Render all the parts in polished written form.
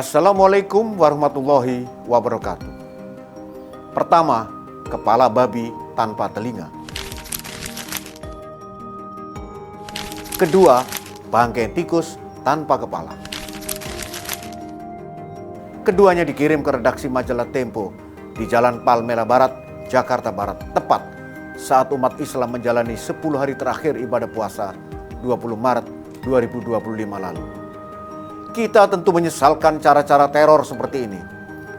Assalamualaikum warahmatullahi wabarakatuh. Pertama, kepala babi tanpa telinga. Kedua, bangkai tikus tanpa kepala. Keduanya dikirim ke redaksi majalah Tempo di Jalan Palmera Barat, Jakarta Barat, tepat saat umat Islam menjalani 10 hari terakhir ibadah puasa 20 Maret 2025 lalu. Kita tentu menyesalkan cara-cara teror seperti ini.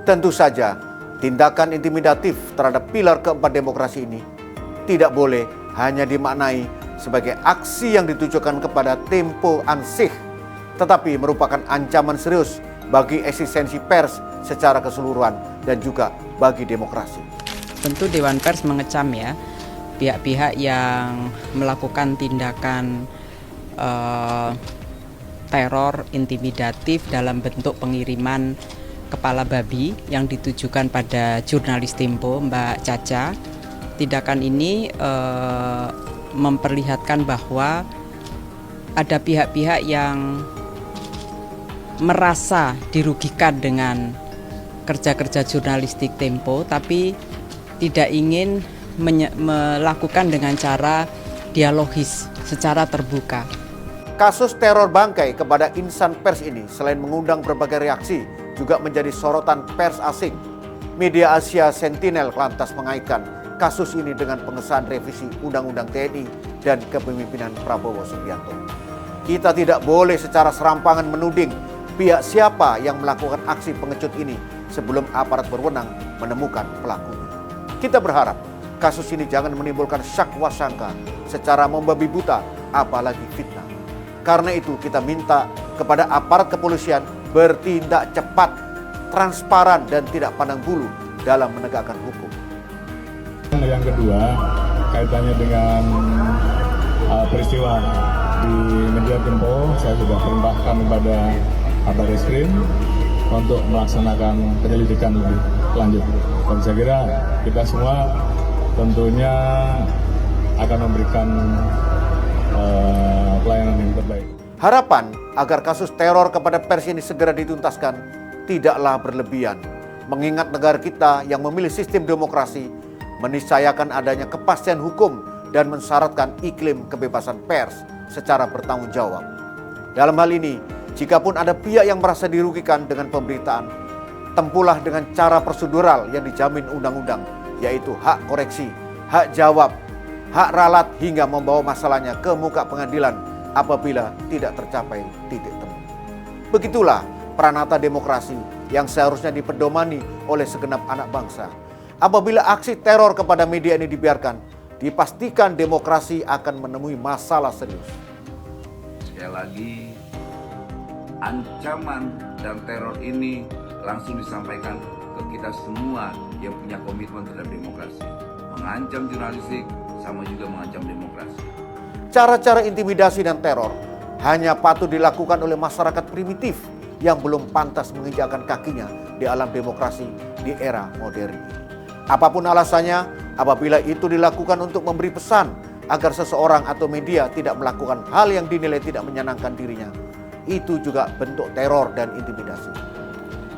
Tentu saja, tindakan intimidatif terhadap pilar keempat demokrasi ini tidak boleh hanya dimaknai sebagai aksi yang ditujukan kepada Tempo ansih, tetapi merupakan ancaman serius bagi eksistensi pers secara keseluruhan dan juga bagi demokrasi. Tentu Dewan Pers mengecam ya pihak-pihak yang melakukan tindakan teror intimidatif dalam bentuk pengiriman kepala babi yang ditujukan pada jurnalis Tempo, Mbak Caca. Tindakan ini memperlihatkan bahwa ada pihak-pihak yang merasa dirugikan dengan kerja-kerja jurnalistik Tempo, tapi tidak ingin melakukan dengan cara dialogis secara terbuka. Kasus teror bangkai kepada insan pers ini selain mengundang berbagai reaksi juga menjadi sorotan pers asing. Media Asia Sentinel lantas mengaitkan kasus ini dengan pengesahan revisi Undang-Undang TNI dan kepemimpinan Prabowo Subianto. Kita tidak boleh secara serampangan menuding pihak siapa yang melakukan aksi pengecut ini sebelum aparat berwenang menemukan pelakunya. Kita berharap kasus ini jangan menimbulkan syak wasangka secara membabi buta, apalagi fitnah. Karena itu kita minta kepada aparat kepolisian bertindak cepat, transparan, dan tidak pandang bulu dalam menegakkan hukum. Yang kedua, kaitannya dengan peristiwa di media Tempo, saya sudah perintahkan kepada Kabarreskrim untuk melaksanakan penyelidikan lebih lanjut. Dan saya kira kita semua tentunya akan memberikan pelayanan yang terbaik. Harapan agar kasus teror kepada pers ini segera dituntaskan tidaklah berlebihan, mengingat negara kita yang memilih sistem demokrasi meniscayakan adanya kepastian hukum dan mensyaratkan iklim kebebasan pers secara bertanggung jawab. Dalam hal ini, jikapun ada pihak yang merasa dirugikan dengan pemberitaan, tempuhlah dengan cara prosedural yang dijamin undang-undang, yaitu hak koreksi, hak jawab, hak ralat hingga membawa masalahnya ke muka pengadilan apabila tidak tercapai titik temu. Begitulah pranata demokrasi yang seharusnya dipedomani oleh segenap anak bangsa. Apabila aksi teror kepada media ini dibiarkan, dipastikan demokrasi akan menemui masalah serius. Sekali lagi, ancaman dan teror ini langsung disampaikan ke kita semua yang punya komitmen terhadap demokrasi. Mengancam jurnalistik sama juga mengancam demokrasi. Cara-cara intimidasi dan teror hanya patut dilakukan oleh masyarakat primitif yang belum pantas menginjakkan kakinya di alam demokrasi di era modern ini. Apapun alasannya, apabila itu dilakukan untuk memberi pesan agar seseorang atau media tidak melakukan hal yang dinilai tidak menyenangkan dirinya, itu juga bentuk teror dan intimidasi.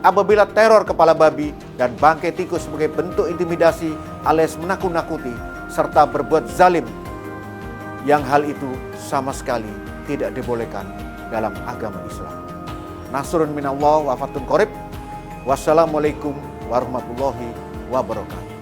Apabila teror kepala babi dan bangkai tikus sebagai bentuk intimidasi alias menakut-nakuti serta berbuat zalim, yang hal itu sama sekali tidak dibolehkan dalam agama Islam. Nasrun minallah wa fatun qorib. Wassalamualaikum warahmatullahi wabarakatuh.